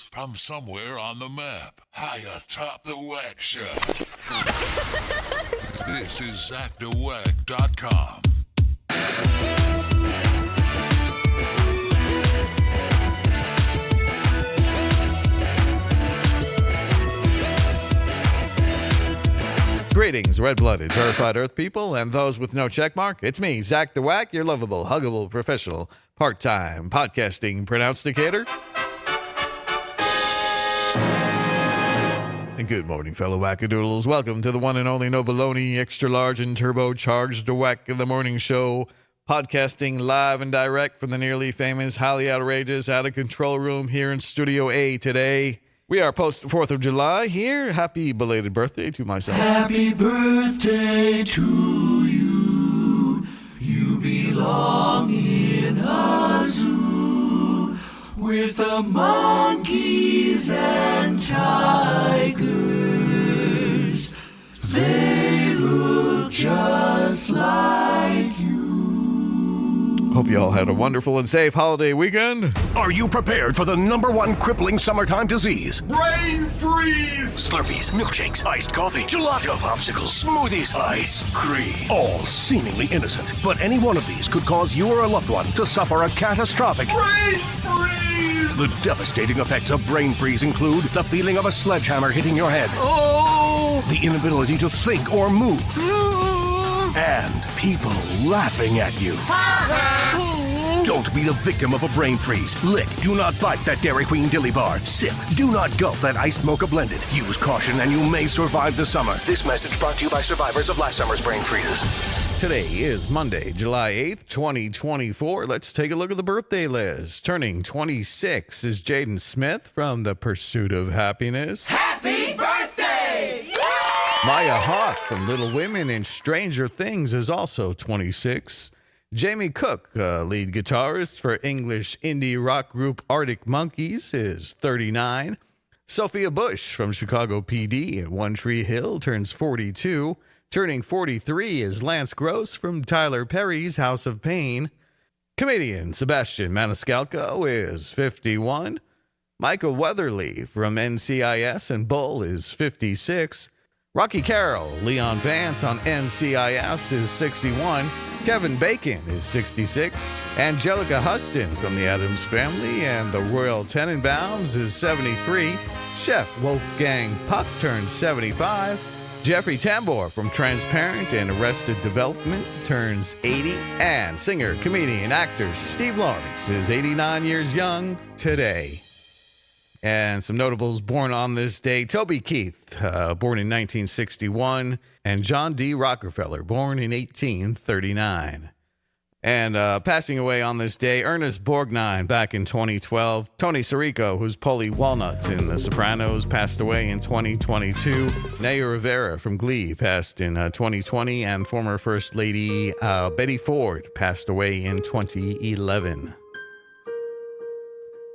us from somewhere on the map, high atop the Wack Shack. This is ZachTheWack.com. Greetings, red-blooded, verified Earth people, and those with no checkmark. It's me, Zach the Wack, your lovable, huggable, professional, part-time podcasting pronounsticator. And good morning, fellow wackadoodles. Welcome to the one and only no baloney, extra large and turbocharged Wack in the Morning Show, podcasting live and direct from the nearly famous, highly outrageous, out-of-control room here in Studio A today. We are post 4th of July here. Happy belated birthday to myself. Happy birthday to you. You belong in a zoo with the monkeys and tigers. They look just like you. Hope you all had a wonderful and safe holiday weekend. Are you prepared for the #1 crippling summertime disease? Brain freeze! Slurpees, milkshakes, iced coffee, gelato, popsicles, smoothies, ice cream. All seemingly innocent, but any one of these could cause you or a loved one to suffer a catastrophic Brain freeze! The devastating effects of brain freeze include the feeling of a sledgehammer hitting your head. Oh! The inability to think or move. And people laughing at you. Don't be the victim of a brain freeze. Lick. Do not bite that Dairy Queen Dilly Bar. Sip. Do not gulp that iced mocha blended. Use caution and you may survive the summer. This message brought to you by survivors of last summer's brain freezes. Today is Monday, July 8th, 2024. Let's take a look at the birthday list. Turning 26 is Jaden Smith from The Pursuit of Happiness. Happy birthday! Maya Hawke from Little Women and Stranger Things is also 26. Jamie Cook, lead guitarist for English indie rock group Arctic Monkeys, is 39. Sophia Bush from Chicago PD at One Tree Hill turns 42. Turning 43 is Lance Gross from Tyler Perry's House of Pain. Comedian Sebastian Maniscalco is 51. Michael Weatherly from NCIS and Bull is 56. Rocky Carroll, Leon Vance on NCIS is 61. Kevin Bacon is 66. Angelica Huston from the Addams Family and the Royal Tenenbaums is 73. Chef Wolfgang Puck turns 75. Jeffrey Tambor from Transparent and Arrested Development turns 80. And singer, comedian, actor Steve Lawrence is 89 years young today. And some notables born on this day: Toby Keith, born in 1961, and John D. Rockefeller, born in 1839. And passing away on this day, Ernest Borgnine, back in 2012. Tony Sirico, who's Paulie Walnut in The Sopranos, passed away in 2022. Naya Rivera from Glee passed in 2020, and former First Lady Betty Ford passed away in 2011.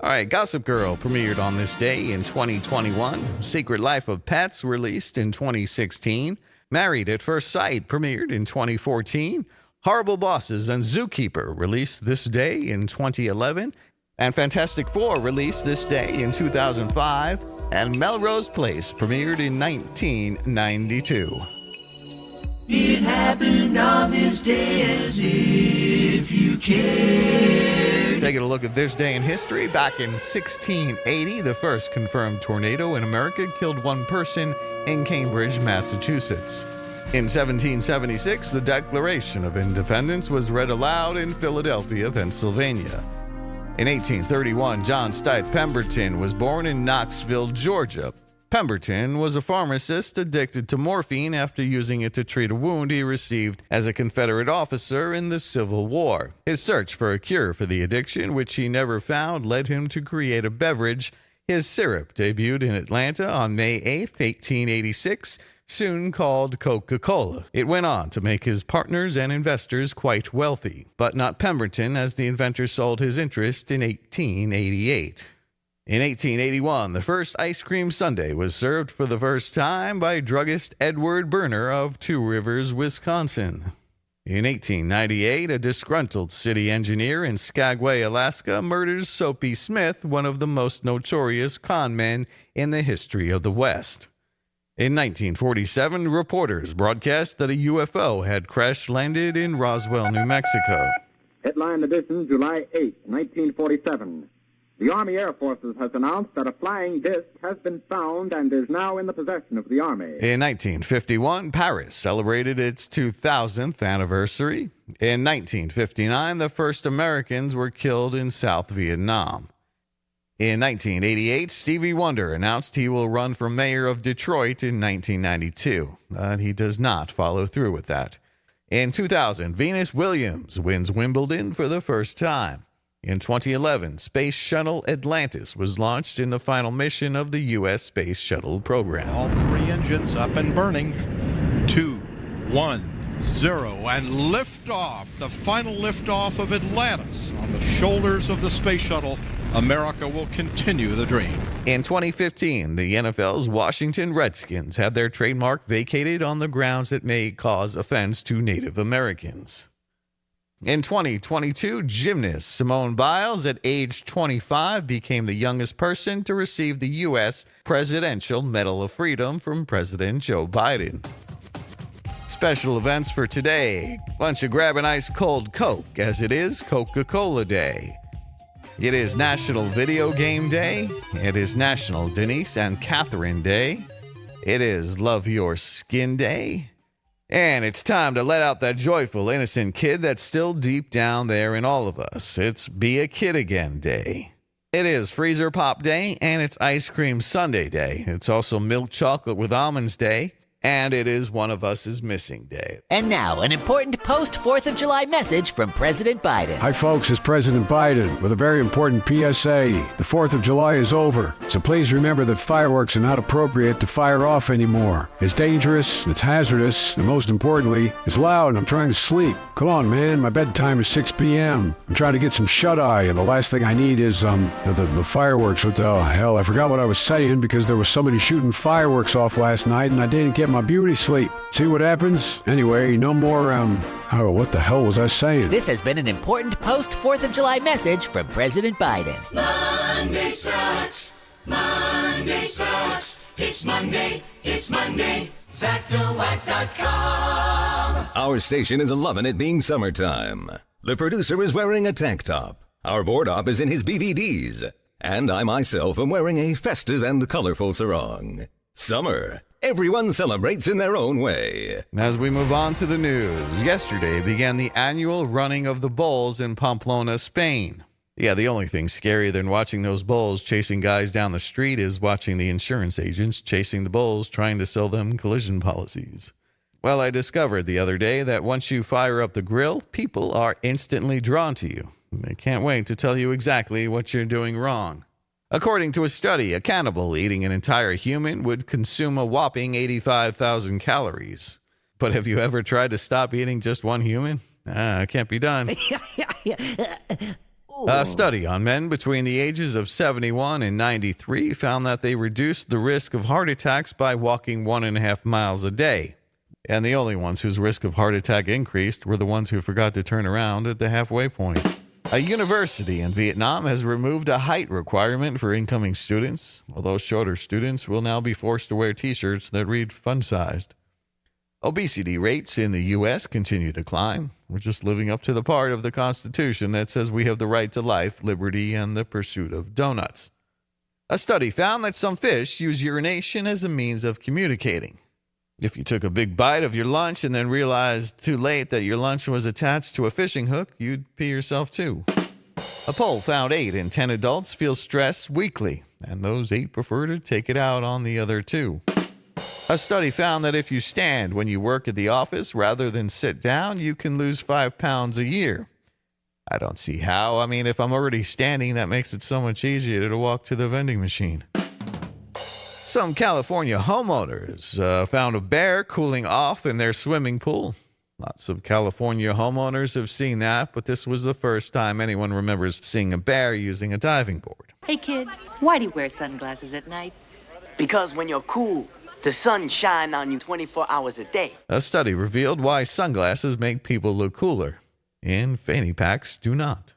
All right, Gossip Girl premiered on this day in 2021. Secret Life of Pets released in 2016. Married at First Sight premiered in 2014. Horrible Bosses and Zookeeper released this day in 2011. And Fantastic Four released this day in 2005. And Melrose Place premiered in 1992. It happened on this day as if you cared. Taking a look at this day in history, back in 1680, the first confirmed tornado in America killed one person in Cambridge, Massachusetts. In 1776, the Declaration of Independence was read aloud in Philadelphia, Pennsylvania. In 1831, John Stith Pemberton was born in Knoxville, Georgia. Pemberton was a pharmacist addicted to morphine after using it to treat a wound he received as a Confederate officer in the Civil War. His search for a cure for the addiction, which he never found, led him to create a beverage. His syrup debuted in Atlanta on May 8, 1886, soon called Coca-Cola. It went on to make his partners and investors quite wealthy, but not Pemberton, as the inventor sold his interest in 1888. In 1881, the first ice cream sundae was served for the first time by druggist Edward Berner of Two Rivers, Wisconsin. In 1898, a disgruntled city engineer in Skagway, Alaska, murders Soapy Smith, one of the most notorious con men in the history of the West. In 1947, reporters broadcast that a UFO had crash-landed in Roswell, New Mexico. Headline edition, July 8, 1947. The Army Air Forces has announced that a flying disc has been found and is now in the possession of the Army. In 1951, Paris celebrated its 2000th anniversary. In 1959, the first Americans were killed in South Vietnam. In 1988, Stevie Wonder announced he will run for mayor of Detroit in 1992. He does not follow through with that. In 2000, Venus Williams wins Wimbledon for the first time. In 2011, Space Shuttle Atlantis was launched in the final mission of the U.S. Space Shuttle program. All three engines up and burning. 2, 1, 0, and liftoff. The final liftoff of Atlantis on the shoulders of the space shuttle. America will continue the dream. In 2015, the NFL's Washington Redskins had their trademark vacated on the grounds it may cause offense to Native Americans. In 2022, gymnast Simone Biles, at age 25, became the youngest person to receive the U.S. Presidential Medal of Freedom from President Joe Biden. Special events for today. Why don't you grab an ice cold Coke, as it is Coca-Cola Day. It is National Video Game Day. It is National Denise and Catherine Day. It is Love Your Skin Day. And it's time to let out that joyful, innocent kid that's still deep down there in all of us. It's Be a Kid Again Day. It is Freezer Pop Day, and it's Ice Cream Sundae Day. It's also Milk Chocolate with Almonds Day, and it is One of Us is Missing Day. And now, an important post-4th of July message from President Biden. Hi, folks. It's President Biden with a very important PSA. The 4th of July is over, so please remember that fireworks are not appropriate to fire off anymore. It's dangerous, it's hazardous, and most importantly, it's loud and I'm trying to sleep. Come on, man. My bedtime is 6 p.m. I'm trying to get some shut-eye, and the last thing I need is the fireworks. What the hell? I forgot what I was saying because there was somebody shooting fireworks off last night, and I didn't get my beauty sleep. See what happens? Anyway, no more, what the hell was I saying? This has been an important post-4th of July message from President Biden. Monday sucks. Monday sucks. It's Monday. It's Monday. Factowack.com. Our station is loving it being summertime. The producer is wearing a tank top. Our board op is in his BVDs. And I myself am wearing a festive and colorful sarong. Summer. Everyone celebrates in their own way. As we move on to the news, yesterday began the annual running of the bulls in Pamplona, Spain. Yeah, the only thing scarier than watching those bulls chasing guys down the street is watching the insurance agents chasing the bulls trying to sell them collision policies. Well, I discovered the other day that once you fire up the grill, people are instantly drawn to you. They can't wait to tell you exactly what you're doing wrong. According to a study, a cannibal eating an entire human would consume a whopping 85,000 calories. But have you ever tried to stop eating just one human? It can't be done. A study on men between the ages of 71 and 93 found that they reduced the risk of heart attacks by walking 1.5 miles a day. And the only ones whose risk of heart attack increased were the ones who forgot to turn around at the halfway point. A university in Vietnam has removed a height requirement for incoming students, although shorter students will now be forced to wear t-shirts that read fun-sized. Obesity rates in the U.S. continue to climb. We're just living up to the part of the Constitution that says we have the right to life, liberty, and the pursuit of donuts. A study found that some fish use urination as a means of communicating. If you took a big bite of your lunch and then realized too late that your lunch was attached to a fishing hook, you'd pee yourself too. A poll found 8 in 10 adults feel stress weekly, and those 8 prefer to take it out on the other 2. A study found that if you stand when you work at the office rather than sit down, you can lose 5 pounds a year. I don't see how. I mean, if I'm already standing, that makes it so much easier to walk to the vending machine. Some California homeowners found a bear cooling off in their swimming pool. Lots of California homeowners have seen that, but this was the first time anyone remembers seeing a bear using a diving board. Hey, kid, why do you wear sunglasses at night? Because when you're cool, The sun shine on you 24 hours a day. A study revealed why sunglasses make people look cooler, and fanny packs do not.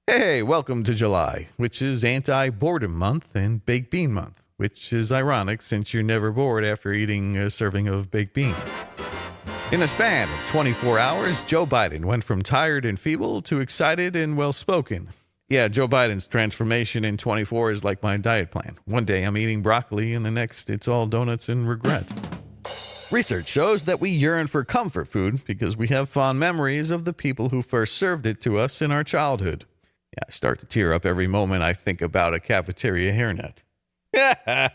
Hey, welcome to July, which is anti-boredom month, and baked bean month, which is ironic since you're never bored after eating a serving of baked beans. In a span of 24 hours, Joe Biden went from tired and feeble to excited and well-spoken. Yeah, Joe Biden's transformation in 24 is like my diet plan. One day I'm eating broccoli, and the next it's all donuts and regret. Research shows that we yearn for comfort food because we have fond memories of the people who first served it to us in our childhood. Yeah, I start to tear up every moment I think about a cafeteria hairnet.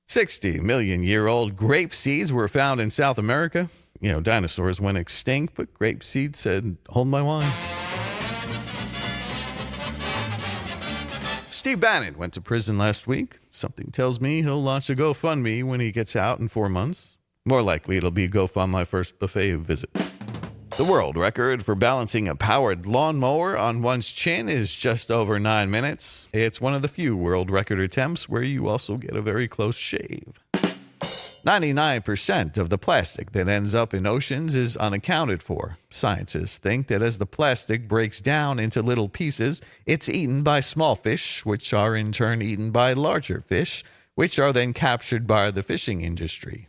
60 million-year-old grape seeds were found in South America. You know, dinosaurs went extinct, but grape seeds said, hold my wine. Steve Bannon went to prison last week. Something tells me he'll launch a GoFundMe when he gets out in 4 months. More likely it'll be GoFund my first buffet visit. The world record for balancing a powered lawnmower on one's chin is just over 9 minutes. It's one of the few world record attempts where you also get a very close shave. 99% of the plastic that ends up in oceans is unaccounted for. Scientists think that as the plastic breaks down into little pieces, it's eaten by small fish, which are in turn eaten by larger fish, which are then captured by the fishing industry.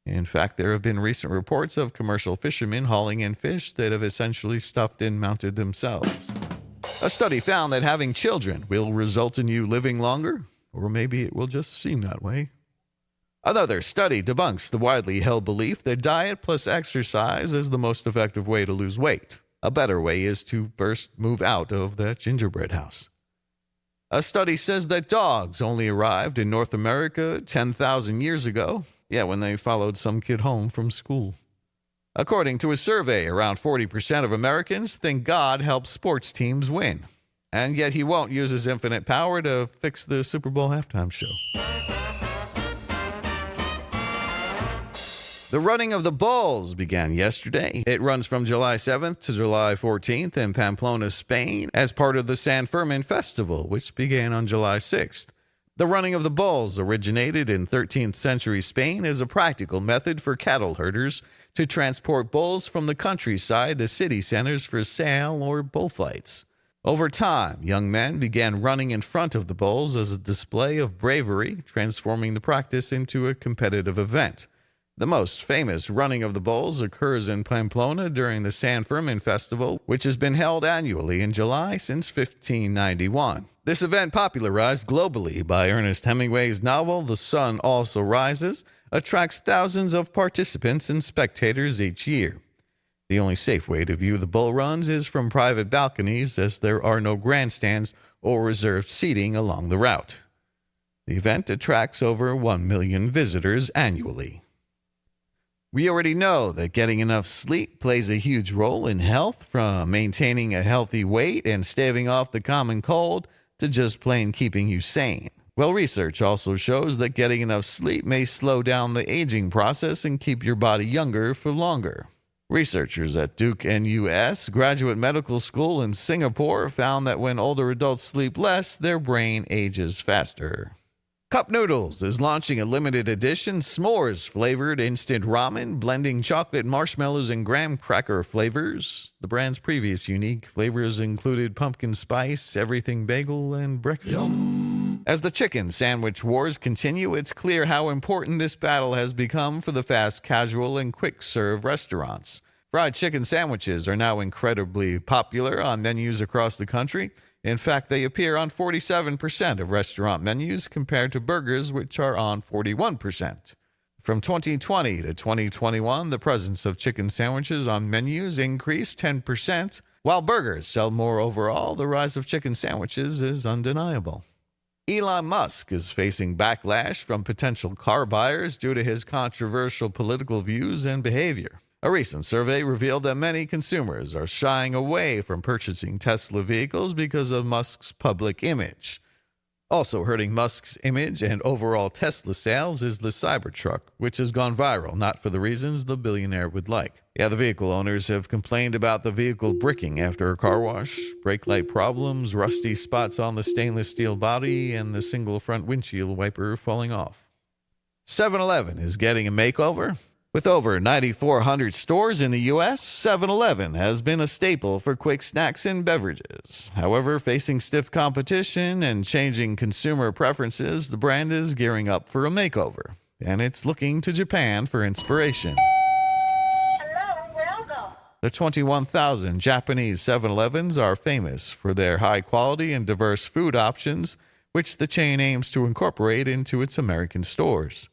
In fact, there have been recent reports of commercial fishermen hauling in fish that have essentially stuffed and mounted themselves. A study found that having children will result in you living longer, or maybe it will just seem that way. Another study debunks the widely held belief that diet plus exercise is the most effective way to lose weight. A better way is to first move out of that gingerbread house. A study says that dogs only arrived in North America 10,000 years ago. Yeah, when they followed some kid home from school. According to a survey, around 40% of Americans think God helps sports teams win. And yet he won't use his infinite power to fix the Super Bowl halftime show. The running of the bulls began yesterday. It runs from July 7th to July 14th in Pamplona, Spain, as part of the San Fermin Festival, which began on July 6th. The running of the bulls originated in 13th century Spain as a practical method for cattle herders to transport bulls from the countryside to city centers for sale or bullfights. Over time, young men began running in front of the bulls as a display of bravery, transforming the practice into a competitive event. The most famous running of the bulls occurs in Pamplona during the San Fermin Festival, which has been held annually in July since 1591. This event, popularized globally by Ernest Hemingway's novel The Sun Also Rises, attracts thousands of participants and spectators each year. The only safe way to view the bull runs is from private balconies, as there are no grandstands or reserved seating along the route. The event attracts over 1 million visitors annually. We already know that getting enough sleep plays a huge role in health, from maintaining a healthy weight and staving off the common cold to just plain keeping you sane. Well, research also shows that getting enough sleep may slow down the aging process and keep your body younger for longer. Researchers at Duke NUS Graduate Medical School in Singapore found that when older adults sleep less, their brain ages faster. Cup Noodles is launching a limited edition s'mores-flavored instant ramen, blending chocolate, marshmallows, and graham cracker flavors. The brand's previous unique flavors included pumpkin spice, everything bagel, and breakfast. Yum. As the chicken sandwich wars continue, it's clear how important this battle has become for the fast casual and quick-serve restaurants. Fried chicken sandwiches are now incredibly popular on menus across the country. In fact, they appear on 47% of restaurant menus compared to burgers, which are on 41%. From 2020 to 2021, the presence of chicken sandwiches on menus increased 10%. While burgers sell more overall, the rise of chicken sandwiches is undeniable. Elon Musk is facing backlash from potential car buyers due to his controversial political views and behavior. A recent survey revealed that many consumers are shying away from purchasing Tesla vehicles because of Musk's public image. Also hurting Musk's image and overall Tesla sales is the Cybertruck, which has gone viral, not for the reasons the billionaire would like. Yeah, the vehicle owners have complained about the vehicle bricking after a car wash, brake light problems, rusty spots on the stainless steel body, and the single front windshield wiper falling off. 7-Eleven is getting a makeover. With over 9,400 stores in the U.S., 7-Eleven has been a staple for quick snacks and beverages. However, facing stiff competition and changing consumer preferences, the brand is gearing up for a makeover, and it's looking to Japan for inspiration. The 21,000 Japanese 7-Elevens are famous for their high quality and diverse food options, which the chain aims to incorporate into its American stores.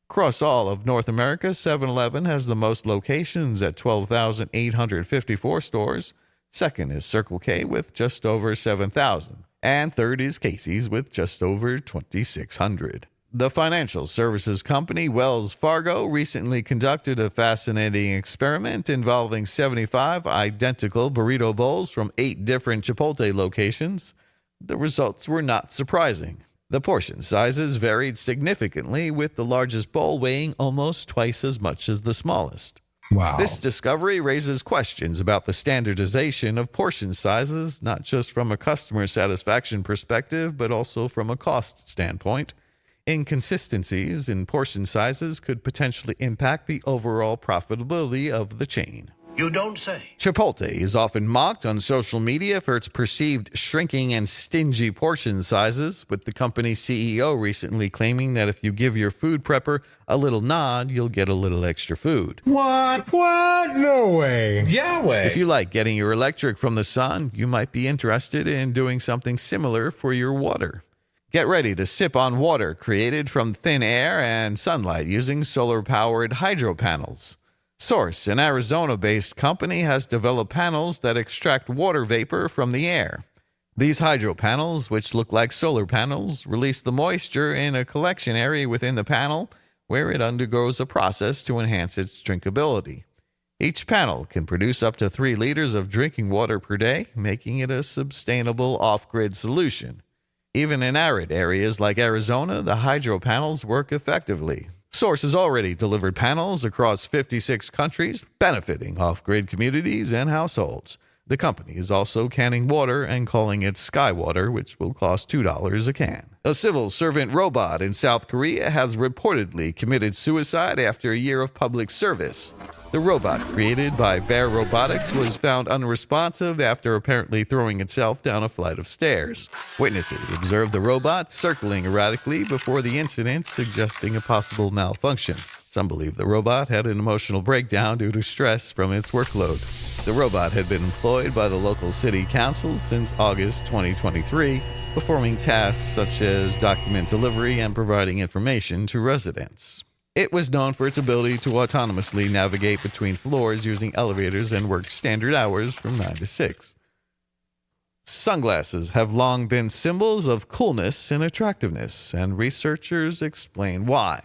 Across all of North America, 7-Eleven has the most locations at 12,854 stores. Second is Circle K with just over 7,000. And third is Casey's with just over 2,600. The financial services company Wells Fargo recently conducted a fascinating experiment involving 75 identical burrito bowls from 8 different Chipotle locations. The results were not surprising. The portion sizes varied significantly, with the largest bowl weighing almost twice as much as the smallest. Wow. This discovery raises questions about the standardization of portion sizes, not just from a customer satisfaction perspective, but also from a cost standpoint. Inconsistencies in portion sizes could potentially impact the overall profitability of the chain. You don't say. Chipotle is often mocked on social media for its perceived shrinking and stingy portion sizes, with the company's CEO recently claiming that if you give your food prepper a little nod, you'll get a little extra food. What? No way. Yeah way. If you like getting your electric from the sun, you might be interested in doing something similar for your water. Get ready to sip on water created from thin air and sunlight using solar-powered hydro panels. Source, an Arizona-based company, has developed panels that extract water vapor from the air. These hydro panels, which look like solar panels, release the moisture in a collection area within the panel, where it undergoes a process to enhance its drinkability. Each panel can produce up to 3 liters of drinking water per day, making it a sustainable off-grid solution. Even in arid areas like Arizona, the hydro panels work effectively. Source has already delivered panels across 56 countries, benefiting off-grid communities and households. The company is also canning water and calling it Skywater, which will cost $2 a can. A civil servant robot in South Korea has reportedly committed suicide after a year of public service. The robot, created by Bear Robotics, was found unresponsive after apparently throwing itself down a flight of stairs. Witnesses observed the robot circling erratically before the incident, suggesting a possible malfunction. Some believe the robot had an emotional breakdown due to stress from its workload. The robot had been employed by the local city council since August 2023, performing tasks such as document delivery and providing information to residents. It was known for its ability to autonomously navigate between floors using elevators and work standard hours from 9 to 6. Sunglasses have long been symbols of coolness and attractiveness, and researchers explain why.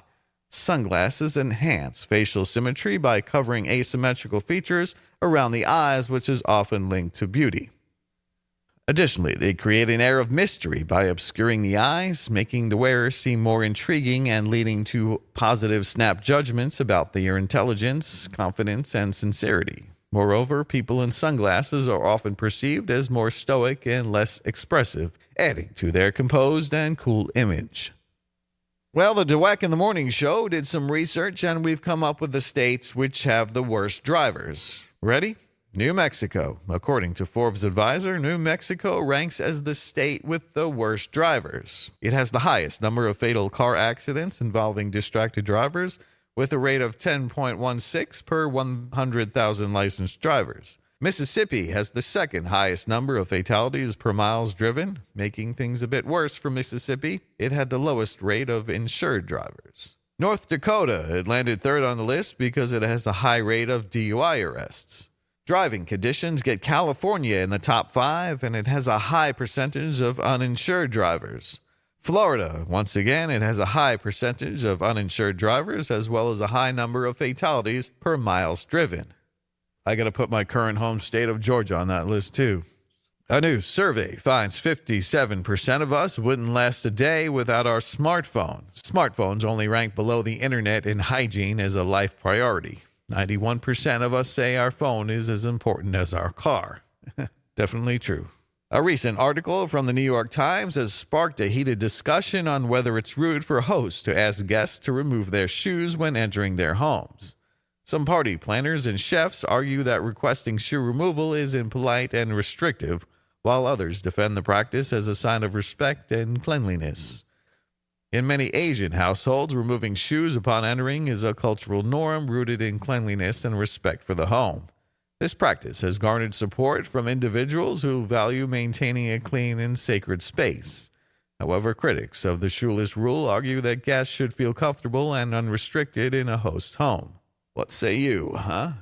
Sunglasses enhance facial symmetry by covering asymmetrical features around the eyes, which is often linked to beauty. Additionally, they create an air of mystery by obscuring the eyes, making the wearer seem more intriguing and leading to positive snap judgments about their intelligence, confidence, and sincerity. Moreover, people in sunglasses are often perceived as more stoic and less expressive, adding to their composed and cool image. Well, the DeWack in the Morning Show did some research, and we've come up with the states which have the worst drivers. Ready? New Mexico. According to Forbes Advisor, New Mexico ranks as the state with the worst drivers. It has the highest number of fatal car accidents involving distracted drivers, with a rate of 10.16 per 100,000 licensed drivers. Mississippi has the second highest number of fatalities per miles driven. Making things a bit worse for Mississippi, it had the lowest rate of insured drivers. North Dakota, it landed third on the list because it has a high rate of DUI arrests. Driving conditions get California in the top 5, and it has a high percentage of uninsured drivers. Florida, once again, it has a high percentage of uninsured drivers as well as a high number of fatalities per miles driven. I got to put my current home state of Georgia on that list too. A new survey finds 57% of us wouldn't last a day without our smartphone. Smartphones only rank below the internet in hygiene as a life priority. 91% of us say our phone is as important as our car. Definitely true. A recent article from the New York Times has sparked a heated discussion on whether it's rude for hosts to ask guests to remove their shoes when entering their homes. Some party planners and chefs argue that requesting shoe removal is impolite and restrictive, while others defend the practice as a sign of respect and cleanliness. In many Asian households, removing shoes upon entering is a cultural norm rooted in cleanliness and respect for the home. This practice has garnered support from individuals who value maintaining a clean and sacred space. However, critics of the shoeless rule argue that guests should feel comfortable and unrestricted in a host's home. What say you, huh?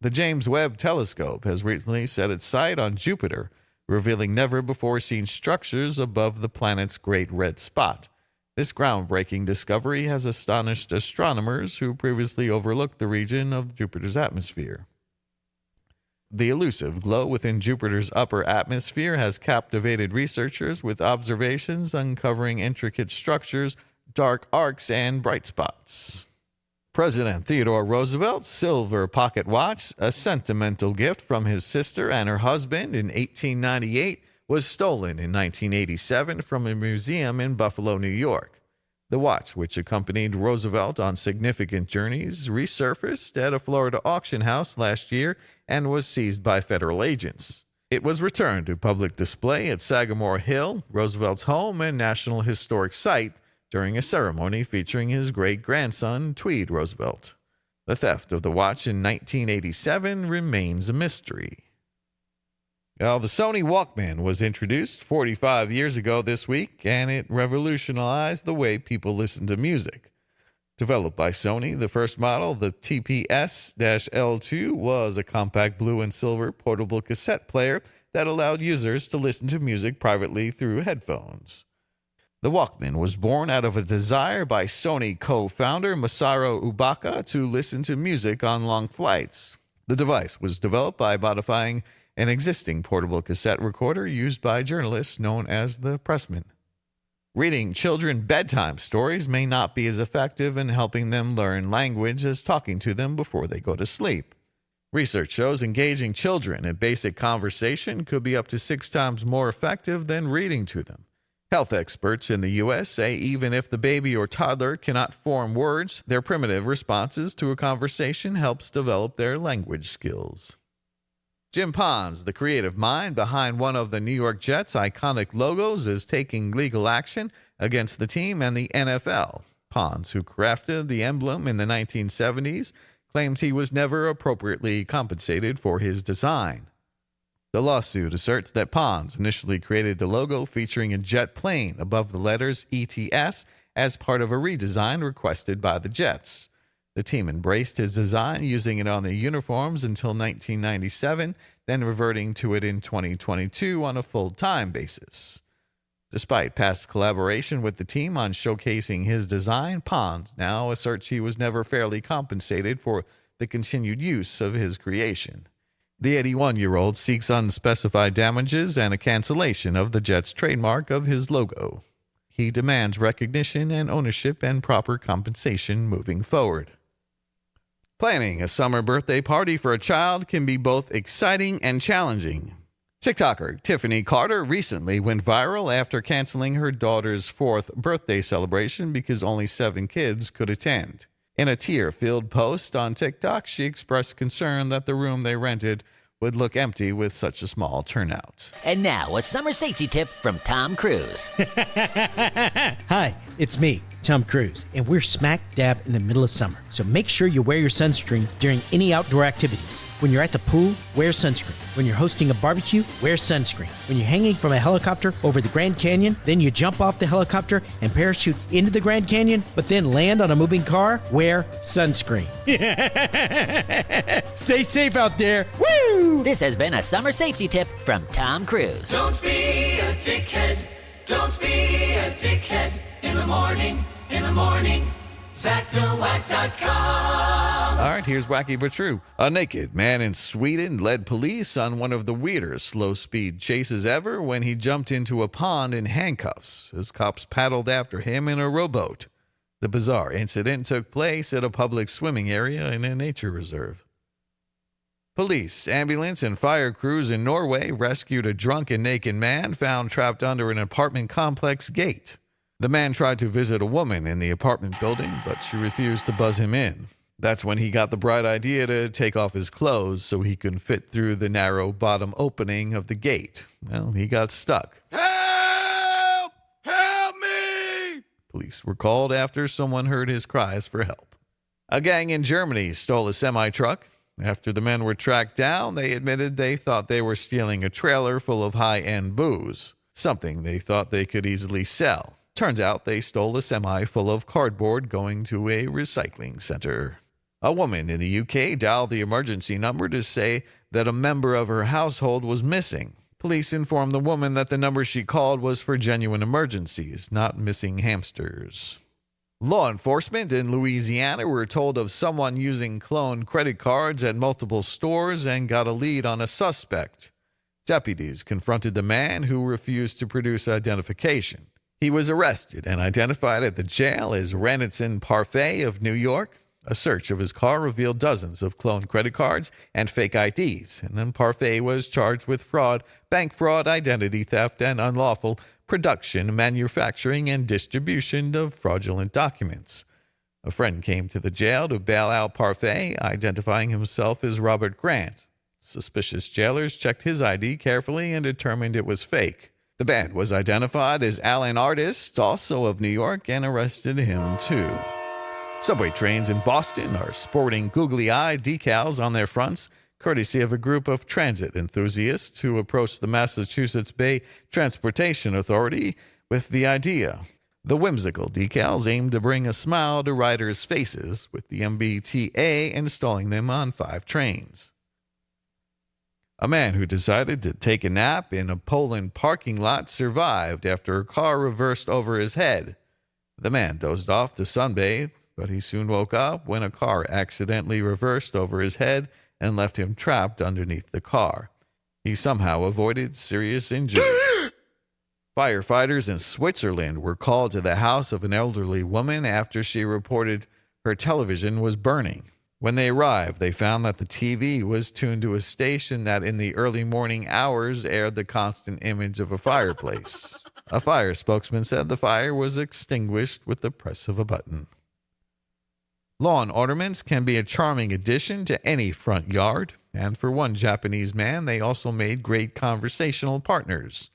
The James Webb Telescope has recently set its sight on Jupiter, revealing never-before-seen structures above the planet's Great Red Spot. This groundbreaking discovery has astonished astronomers who previously overlooked the region of Jupiter's atmosphere. The elusive glow within Jupiter's upper atmosphere has captivated researchers with observations uncovering intricate structures, dark arcs, and bright spots. President Theodore Roosevelt's silver pocket watch, a sentimental gift from his sister and her husband in 1898, was stolen in 1987 from a museum in Buffalo, New York. The watch, which accompanied Roosevelt on significant journeys, resurfaced at a Florida auction house last year and was seized by federal agents. It was returned to public display at Sagamore Hill, Roosevelt's home and National Historic Site, during a ceremony featuring his great-grandson, Tweed Roosevelt. The theft of the watch in 1987 remains a mystery. Well, the Sony Walkman was introduced 45 years ago this week, and it revolutionized the way people listen to music. Developed by Sony, the first model, the TPS-L2, was a compact blue and silver portable cassette player that allowed users to listen to music privately through headphones. The Walkman was born out of a desire by Sony co-founder Masaru Ubaka to listen to music on long flights. The device was developed by modifying an existing portable cassette recorder used by journalists known as the Pressman. Reading children bedtime stories may not be as effective in helping them learn language as talking to them before they go to sleep. Research shows engaging children in basic conversation could be up to 6 times more effective than reading to them. Health experts in the U.S. say even if the baby or toddler cannot form words, their primitive responses to a conversation helps develop their language skills. Jim Pons, the creative mind behind one of the New York Jets' iconic logos, is taking legal action against the team and the NFL. Pons, who crafted the emblem in the 1970s, claims he was never appropriately compensated for his design. The lawsuit asserts that Pons initially created the logo featuring a jet plane above the letters ETS as part of a redesign requested by the Jets. The team embraced his design, using it on their uniforms until 1997, then reverting to it in 2022 on a full-time basis. Despite past collaboration with the team on showcasing his design, Pons now asserts he was never fairly compensated for the continued use of his creation. The 81-year-old seeks unspecified damages and a cancellation of the Jets' trademark of his logo. He demands recognition and ownership and proper compensation moving forward. Planning a summer birthday party for a child can be both exciting and challenging. TikToker Tiffany Carter recently went viral after canceling her daughter's 4th birthday celebration because only 7 kids could attend. In a tear-filled post on TikTok, she expressed concern that the room they rented would look empty with such a small turnout. And now, a summer safety tip from Tom Cruise. Hi, it's me, Tom Cruise, and we're smack dab in the middle of summer. So make sure you wear your sunscreen during any outdoor activities. When you're at the pool, wear sunscreen. When you're hosting a barbecue, wear sunscreen. When you're hanging from a helicopter over the Grand Canyon, then you jump off the helicopter and parachute into the Grand Canyon, but then land on a moving car, wear sunscreen. Stay safe out there. Woo! This has been a summer safety tip from Tom Cruise. Don't be a dickhead. Don't be a dickhead. In the morning. ZachDeWack.com. All right, here's Wacky but True. A naked man in Sweden led police on one of the weirdest slow-speed chases ever when he jumped into a pond in handcuffs as cops paddled after him in a rowboat. The bizarre incident took place at a public swimming area in a nature reserve. Police, ambulance, and fire crews in Norway rescued a drunken naked man found trapped under an apartment complex gate. The man tried to visit a woman in the apartment building, but she refused to buzz him in. That's when he got the bright idea to take off his clothes so he could fit through the narrow bottom opening of the gate. Well, he got stuck. Help! Help me! Police were called after someone heard his cries for help. A gang in Germany stole a semi-truck. After the men were tracked down, they admitted they thought they were stealing a trailer full of high-end booze, something they thought they could easily sell. Turns out they stole a semi full of cardboard going to a recycling center. A woman in the UK dialed the emergency number to say that a member of her household was missing. Police informed the woman that the number she called was for genuine emergencies, not missing hamsters. Law enforcement in Louisiana were told of someone using cloned credit cards at multiple stores and got a lead on a suspect. Deputies confronted the man who refused to produce identification. He was arrested and identified at the jail as Ranitson Parfait of New York. A search of his car revealed dozens of cloned credit cards and fake IDs, and then Parfait was charged with fraud, bank fraud, identity theft, and unlawful production, manufacturing, and distribution of fraudulent documents. A friend came to the jail to bail out Parfait, identifying himself as Robert Grant. Suspicious jailers checked his ID carefully and determined it was fake. The man was identified as Alan Artist, also of New York, and arrested him too. Subway trains in Boston are sporting googly-eyed decals on their fronts, courtesy of a group of transit enthusiasts who approached the Massachusetts Bay Transportation Authority with the idea. The whimsical decals aim to bring a smile to riders' faces, with the MBTA installing them on 5 trains. A man who decided to take a nap in a Poland parking lot survived after a car reversed over his head. The man dozed off to sunbathe, but he soon woke up when a car accidentally reversed over his head and left him trapped underneath the car. He somehow avoided serious injury. Firefighters in Switzerland were called to the house of an elderly woman after she reported her television was burning. When they arrived, they found that the TV was tuned to a station that in the early morning hours aired the constant image of a fireplace. A fire spokesman said the fire was extinguished with the press of a button. Lawn ornaments can be a charming addition to any front yard, and for one Japanese man, they also made great conversational partners.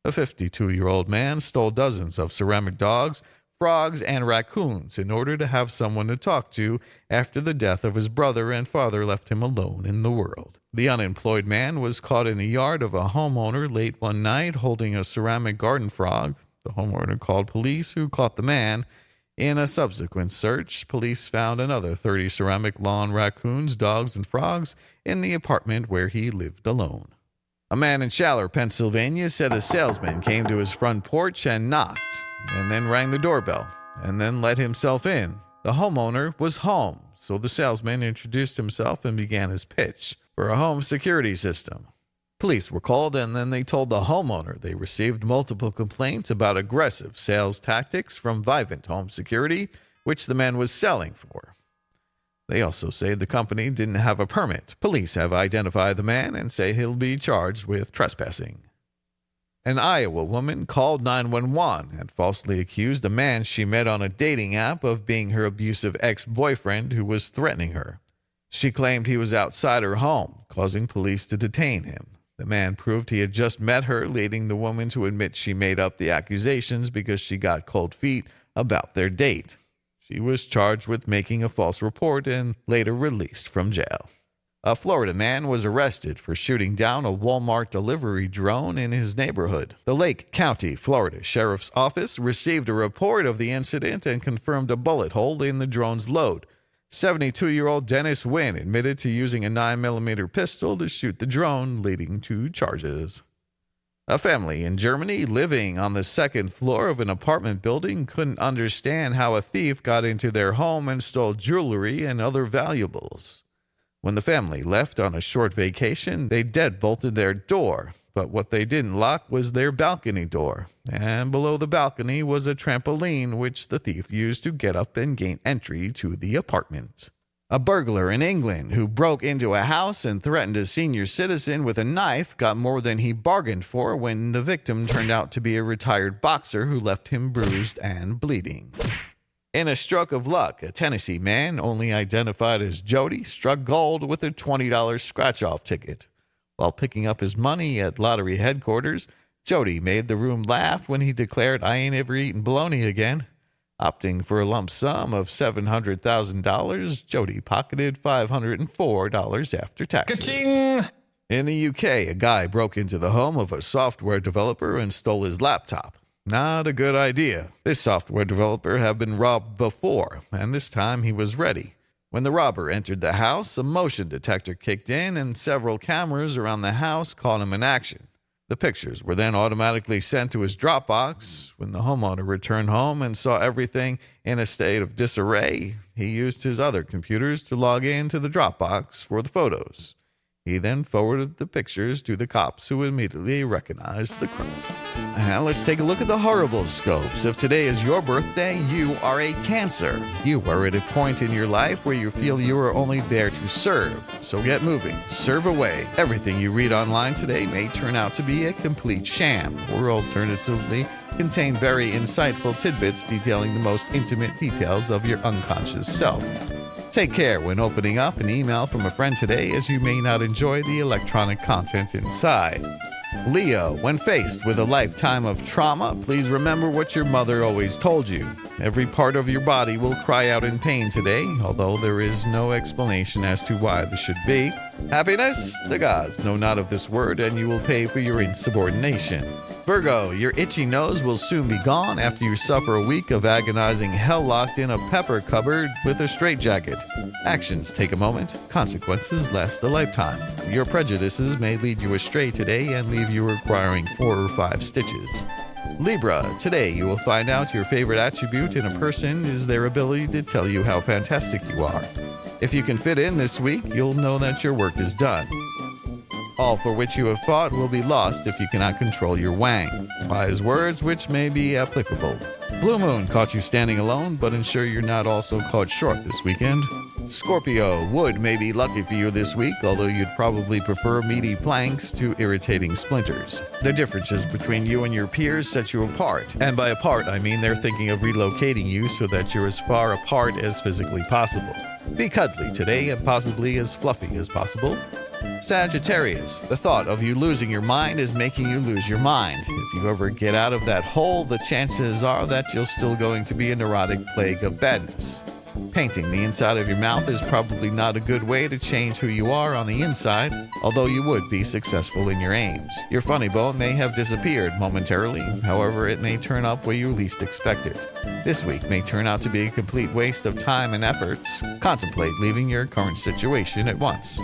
A 52-year-old man stole dozens of ceramic dogs, frogs, and raccoons in order to have someone to talk to after the death of his brother and father left him alone in the world. The unemployed man was caught in the yard of a homeowner late one night holding a ceramic garden frog. The homeowner called police, who caught the man. In a subsequent search, police found another 30 ceramic lawn raccoons, dogs, and frogs in the apartment where he lived alone. A man in Schaller, Pennsylvania said a salesman came to his front porch and knocked, and then rang the doorbell, and then let himself in. The homeowner was home, so the salesman introduced himself and began his pitch for a home security system. Police were called, and then they told the homeowner they received multiple complaints about aggressive sales tactics from Vivint Home Security, which the man was selling for. They also say the company didn't have a permit. Police have identified the man and say he'll be charged with trespassing. An Iowa woman called 911 and falsely accused a man she met on a dating app of being her abusive ex-boyfriend who was threatening her. She claimed he was outside her home, causing police to detain him. The man proved he had just met her, leading the woman to admit she made up the accusations because she got cold feet about their date. She was charged with making a false report and later released from jail. A Florida man was arrested for shooting down a Walmart delivery drone in his neighborhood. The Lake County, Florida Sheriff's Office received a report of the incident and confirmed a bullet hole in the drone's load. 72-year-old Dennis Wynn admitted to using a 9mm pistol to shoot the drone, leading to charges. A family in Germany living on the second floor of an apartment building couldn't understand how a thief got into their home and stole jewelry and other valuables. When the family left on a short vacation, they deadbolted their door, but what they didn't lock was their balcony door, and below the balcony was a trampoline which the thief used to get up and gain entry to the apartment. A burglar in England who broke into a house and threatened a senior citizen with a knife got more than he bargained for when the victim turned out to be a retired boxer who left him bruised and bleeding. In a stroke of luck, a Tennessee man, only identified as Jody, struck gold with a $20 scratch-off ticket. While picking up his money at lottery headquarters, Jody made the room laugh when he declared, "I ain't ever eaten bologna again." Opting for a lump sum of $700,000, Jody pocketed $504 after taxes. Ka-ching! In the UK, a guy broke into the home of a software developer and stole his laptop. Not a good idea. This software developer had been robbed before, and this time he was ready. When the robber entered the house, a motion detector kicked in and several cameras around the house caught him in action. The pictures were then automatically sent to his Dropbox. When the homeowner returned home and saw everything in a state of disarray, he used his other computers to log into the Dropbox for the photos. He then forwarded the pictures to the cops, who immediately recognized the criminal. Now let's take a look at the horoscopes. If today is your birthday, you are a Cancer. You are at a point in your life where you feel you are only there to serve. So get moving. Serve away. Everything you read online today may turn out to be a complete sham, or alternatively contain very insightful tidbits detailing the most intimate details of your unconscious self. Take care when opening up an email from a friend today, as you may not enjoy the electronic content inside. Leo, when faced with a lifetime of trauma, please remember what your mother always told you. Every part of your body will cry out in pain today, although there is no explanation as to why this should be. Happiness? The gods know not of this word, and you will pay for your insubordination. Virgo, your itchy nose will soon be gone after you suffer a week of agonizing hell locked in a pepper cupboard with a straitjacket. Actions take a moment, consequences last a lifetime. Your prejudices may lead you astray today and leave you requiring 4 or 5 stitches. Libra, today you will find out your favorite attribute in a person is their ability to tell you how fantastic you are. If you can fit in this week, you'll know that your work is done. All for which you have fought will be lost if you cannot control your wang. Wise words which may be applicable. Blue Moon caught you standing alone, but ensure you're not also caught short this weekend. Scorpio, wood may be lucky for you this week, although you'd probably prefer meaty planks to irritating splinters. The differences between you and your peers set you apart. And by apart, I mean they're thinking of relocating you so that you're as far apart as physically possible. Be cuddly today and possibly as fluffy as possible. Sagittarius, the thought of you losing your mind is making you lose your mind. If you ever get out of that hole, the chances are that you're still going to be a neurotic plague of badness. Painting the inside of your mouth is probably not a good way to change who you are on the inside, although you would be successful in your aims. Your funny bone may have disappeared momentarily, however it may turn up where you least expect it. This week may turn out to be a complete waste of time and efforts. Contemplate leaving your current situation at once.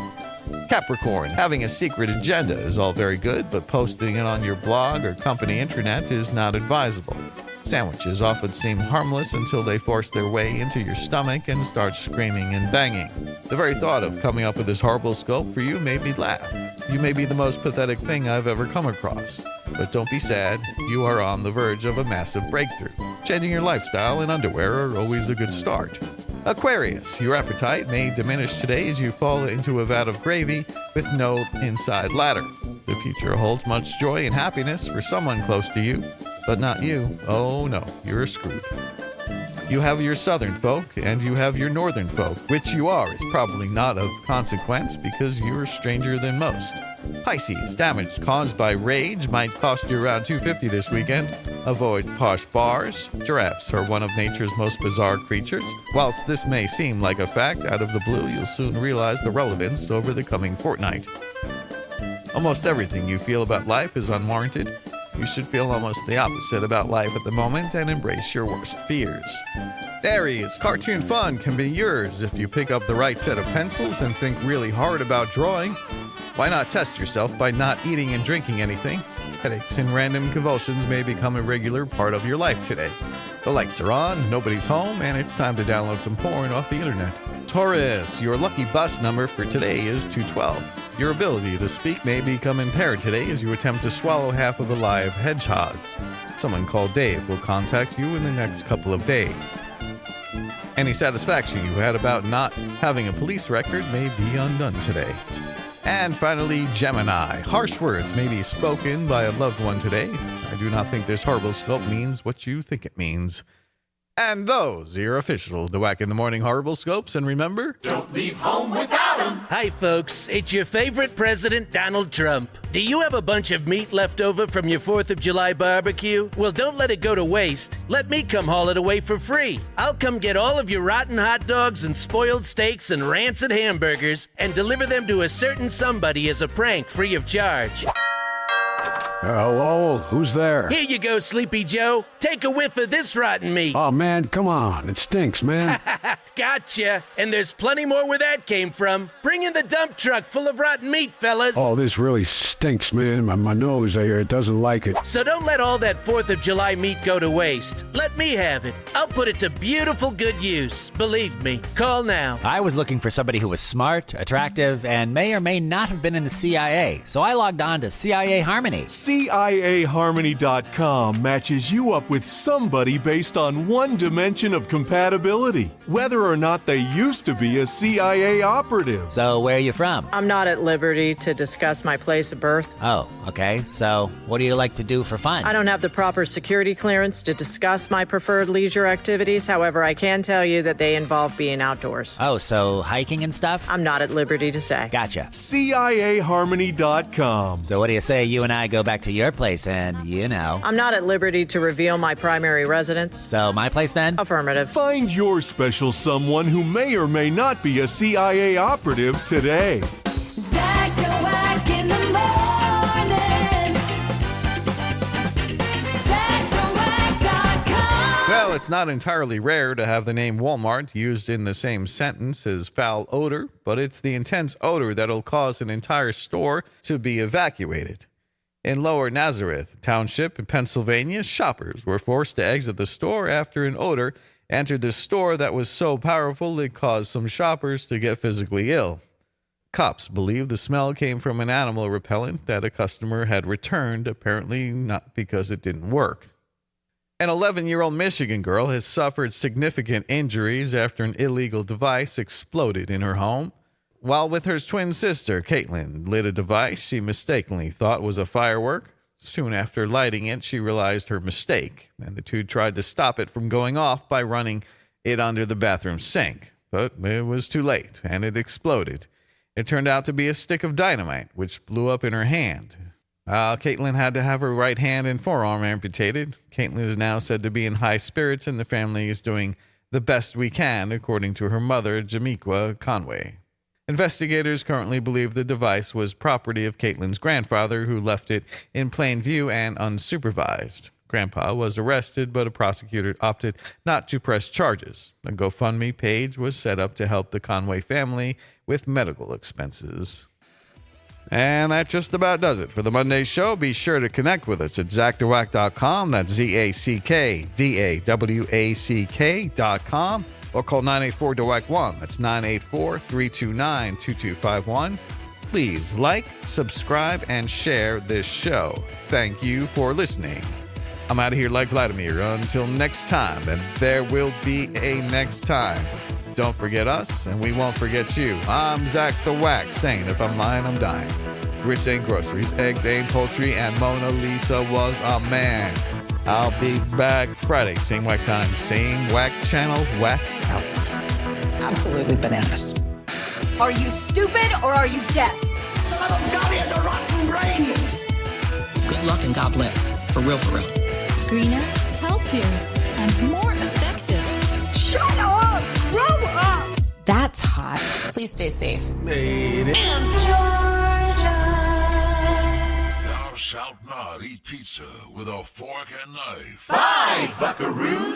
Capricorn, having a secret agenda is all very good, but posting it on your blog or company intranet is not advisable. Sandwiches often seem harmless until they force their way into your stomach and start screaming and banging. The very thought of coming up with this horrible scope for you made me laugh. You may be the most pathetic thing I've ever come across. But don't be sad, you are on the verge of a massive breakthrough. Changing your lifestyle and underwear are always a good start. Aquarius, your appetite may diminish today as you fall into a vat of gravy with no inside ladder. The future holds much joy and happiness for someone close to you, but not you. Oh no, you're screwed. You have your southern folk and you have your northern folk. Which you are is probably not of consequence because you're stranger than most. Pisces, damage caused by rage might cost you around $250 this weekend. Avoid posh bars. Giraffes are one of nature's most bizarre creatures. Whilst this may seem like a fact out of the blue, you'll soon realize the relevance over the coming fortnight. Almost everything you feel about life is unwarranted. You should feel almost the opposite about life at the moment and embrace your worst fears. Aries, cartoon fun can be yours if you pick up the right set of pencils and think really hard about drawing. Why not test yourself by not eating and drinking anything? Headaches and random convulsions may become a regular part of your life today. The lights are on, nobody's home, and it's time to download some porn off the internet. Taurus, your lucky bus number for today is 212. Your ability to speak may become impaired today as you attempt to swallow half of a live hedgehog. Someone called Dave will contact you in the next couple of days. Any satisfaction you had about not having a police record may be undone today. And finally, Gemini. Harsh words may be spoken by a loved one today. I do not think this horoscope means what you think it means. And those are your official DeWack in the Morning horoscopes. And remember, Don't leave home without 'em. Hi, folks. It's your favorite president, Donald Trump. Do you have a bunch of meat left over from your 4th of July barbecue? Well, don't let it go to waste. Let me come haul it away for free. I'll come get all of your rotten hot dogs and spoiled steaks and rancid hamburgers and deliver them to a certain somebody as a prank free of charge. Hello? Who's there? Here you go, Sleepy Joe. Take a whiff of this rotten meat. Oh, man, come on. It stinks, man. Gotcha. And there's plenty more where that came from. Bring in the dump truck full of rotten meat, fellas. Oh, this really stinks, man. My nose here, it doesn't like it. So don't let all that 4th of July meat go to waste. Let me have it. I'll put it to beautiful good use. Believe me. Call now. I was looking for somebody who was smart, attractive, and may or may not have been in the CIA. So I logged on to CIA Harmony. CIAHarmony.com matches you up with somebody based on one dimension of compatibility, whether or not they used to be a CIA operative. So where are you from? I'm not at liberty to discuss my place of birth. Oh, okay. So what do you like to do for fun? I don't have the proper security clearance to discuss my preferred leisure activities. However, I can tell you that they involve being outdoors. Oh, so hiking and stuff? I'm not at liberty to say. Gotcha. CIAHarmony.com. So what do you say you and I go back to your place and, you know... I'm not at liberty to reveal my primary residence. So my place then? Affirmative. Find your special someone who may or may not be a CIA operative today. Zach DeWack in the morning. ZachDeWack.com. well, it's not entirely rare to have the name Walmart used in the same sentence as foul odor, but it's the intense odor that'll cause an entire store to be evacuated. In Lower Nazareth Township in Pennsylvania, shoppers were forced to exit the store after an odor entered the store that was so powerful it caused some shoppers to get physically ill. Cops believe the smell came from an animal repellent that a customer had returned, apparently not because it didn't work. An 11-year-old Michigan girl has suffered significant injuries after an illegal device exploded in her home. While with her twin sister, Caitlin, lit a device she mistakenly thought was a firework. Soon after lighting it, she realized her mistake, and the two tried to stop it from going off by running it under the bathroom sink. But it was too late, and it exploded. It turned out to be a stick of dynamite, which blew up in her hand. Caitlin had to have her right hand and forearm amputated. Caitlin is now said to be in high spirits, and the family is doing the best we can, according to her mother, Jamiqua Conway. Investigators currently believe the device was property of Caitlin's grandfather, who left it in plain view and unsupervised. Grandpa was arrested, but a prosecutor opted not to press charges. A GoFundMe page was set up to help the Conway family with medical expenses. And that just about does it for the Monday show. Be sure to connect with us at ZachDeWack.com. That's ZACKDAWACK.com. Or call 984-DeWack-1. That's 984-329-2251. Please like, subscribe, and share this show. Thank you for listening. I'm out of here like Vladimir. Until next time, and there will be a next time. Don't forget us, and we won't forget you. I'm Zach the Wack, saying if I'm lying, I'm dying. Grits ain't groceries, eggs ain't poultry, and Mona Lisa was a man. I'll be back Friday, same whack time, same whack channel, whack out. Absolutely bananas. Are you stupid or are you deaf? The love of God has a rotten brain. Good luck and God bless. For real, for real. Greener, healthier, and more effective. Shut up! Grow up! That's hot. Please stay safe. Made it. And Georgia. Thou shalt not eat pizza with a fork and knife. 5 buckaroos.